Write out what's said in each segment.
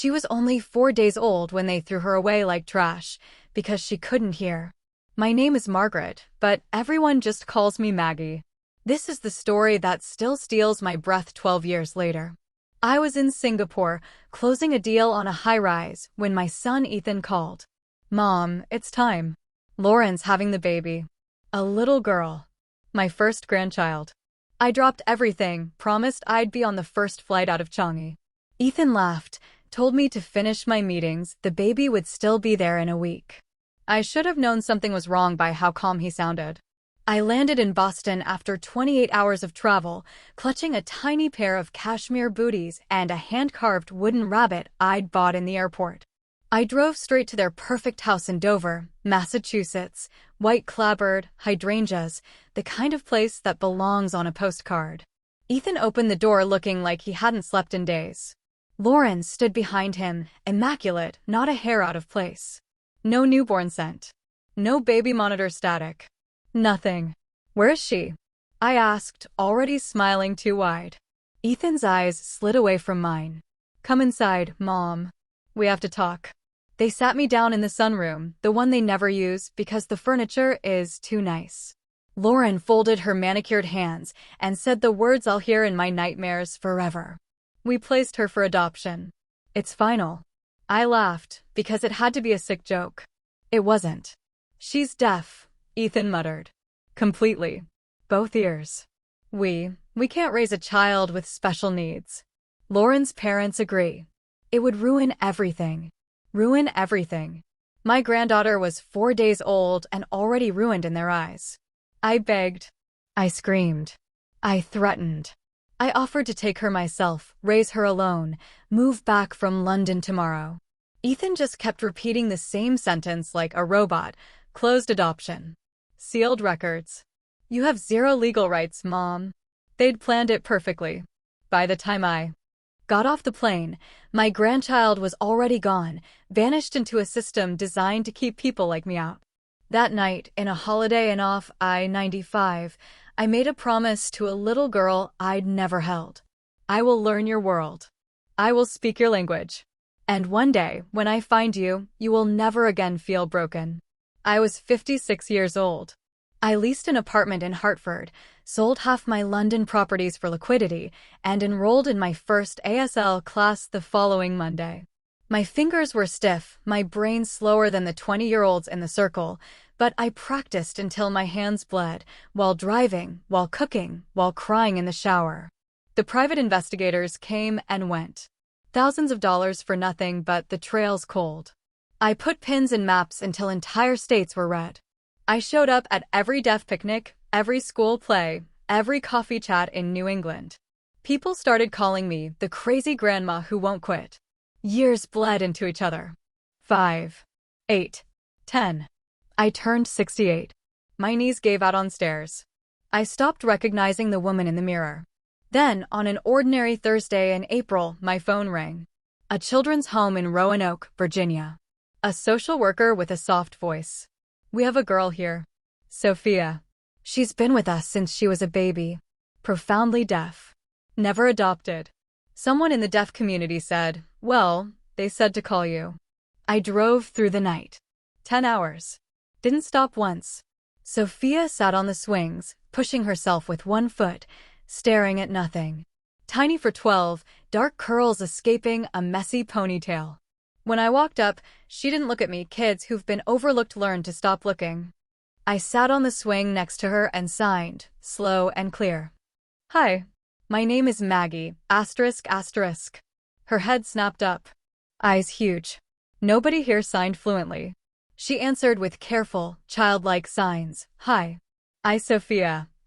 She was only 4 days old when they threw her away like trash because she couldn't hear. My name is Margaret, but everyone just calls me Maggie. This is the story that still steals my breath 12 years later. I was in Singapore, closing a deal on a high-rise, when my son Ethan called. Mom, it's time. Lauren's having the baby. A little girl. My first grandchild. I dropped everything, promised I'd be on the first flight out of Changi. Ethan laughed, told me to finish my meetings, the baby would still be there in a week. I should have known something was wrong by how calm he sounded. I landed in Boston after 28 hours of travel, clutching a tiny pair of cashmere booties and a hand-carved wooden rabbit I'd bought in the airport. I drove straight to their perfect house in Dover, Massachusetts, white clapboard, hydrangeas, the kind of place that belongs on a postcard. Ethan opened the door looking like he hadn't slept in days. Lauren stood behind him, immaculate, not a hair out of place. No newborn scent. No baby monitor static. Nothing. Where is she? I asked, already smiling too wide. Ethan's eyes slid away from mine. Come inside, Mom. We have to talk. They sat me down in the sunroom, the one they never use because the furniture is too nice. Lauren folded her manicured hands and said the words I'll hear in my nightmares forever. We placed her for adoption. It's final. I laughed, because it had to be a sick joke. It wasn't. She's deaf, Ethan muttered. Completely. Both ears. We can't raise a child with special needs. Lauren's parents agree. It would ruin everything. Ruin everything. My granddaughter was 4 days old and already ruined in their eyes. I begged. I screamed. I threatened. I offered to take her myself, raise her alone, move back from London tomorrow. Ethan just kept repeating the same sentence like a robot. Closed adoption. Sealed records. You have zero legal rights, Mom. They'd planned it perfectly. By the time I got off the plane, my grandchild was already gone, vanished into a system designed to keep people like me out. That night, in a Holiday Inn off I-95, I made a promise to a little girl I'd never held. I will learn your world. I will speak your language. And one day, when I find you, you will never again feel broken. I was 56 years old. I leased an apartment in Hartford, sold half my London properties for liquidity, and enrolled in my first ASL class the following Monday. My fingers were stiff, my brain slower than the 20-year-olds in the circle, but I practiced until my hands bled, while driving, while cooking, while crying in the shower. The private investigators came and went. Thousands of dollars for nothing but the trails cold. I put pins in maps until entire states were red. I showed up at every deaf picnic, every school play, every coffee chat in New England. People started calling me the crazy grandma who won't quit. Years bled into each other. 5, 8, 10. I turned 68. My knees gave out on stairs. I stopped recognizing the woman in the mirror. Then, on an ordinary Thursday in April, my phone rang. A children's home in Roanoke, Virginia. A social worker with a soft voice. We have a girl here. Sophia. She's been with us since she was a baby. Profoundly deaf. Never adopted. Someone in the deaf community said, well, they said to call you. I drove through the night. 10 hours. Didn't stop once. Sophia sat on the swings, pushing herself with one foot, staring at nothing. Tiny for 12, dark curls escaping a messy ponytail. When I walked up, she didn't look at me. Kids who've been overlooked learn to stop looking. I sat on the swing next to her and signed, slow and clear. Hi. My name is Maggie, ***. Her head snapped up. Eyes huge. Nobody here signed fluently. She answered with careful, childlike signs. Hi. I Sophia, ***.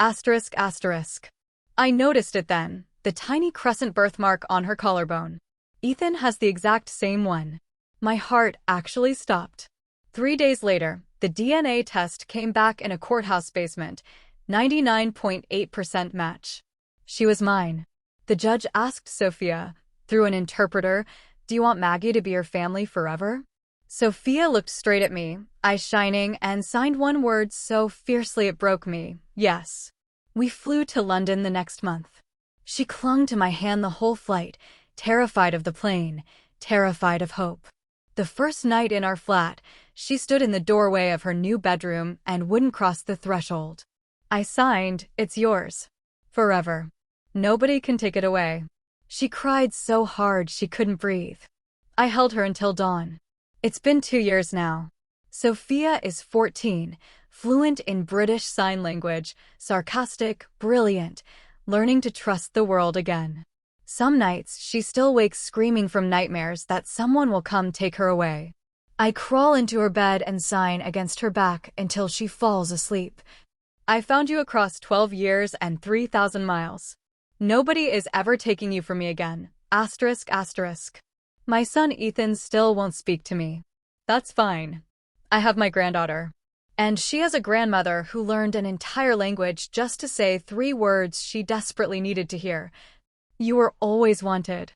I noticed it then, the tiny crescent birthmark on her collarbone. Ethan has the exact same one. My heart actually stopped. 3 days later, the DNA test came back in a courthouse basement, 99.8% match. She was mine. The judge asked Sophia, through an interpreter, do you want Maggie to be your family forever? Sophia looked straight at me, eyes shining, and signed one word so fiercely it broke me. Yes. We flew to London the next month. She clung to my hand the whole flight, terrified of the plane, terrified of hope. The first night in our flat, she stood in the doorway of her new bedroom and wouldn't cross the threshold. I signed, "It's yours. Forever. Nobody can take it away." She cried so hard she couldn't breathe. I held her until dawn. It's been 2 years now. Sophia is 14, fluent in British Sign Language, sarcastic, brilliant, learning to trust the world again. Some nights, she still wakes screaming from nightmares that someone will come take her away. I crawl into her bed and sign against her back until she falls asleep. I found you across 12 years and 3,000 miles. Nobody is ever taking you from me again. Asterisk, asterisk. My son Ethan still won't speak to me. That's fine. I have my granddaughter. And she has a grandmother who learned an entire language just to say 3 words she desperately needed to hear. You were always wanted.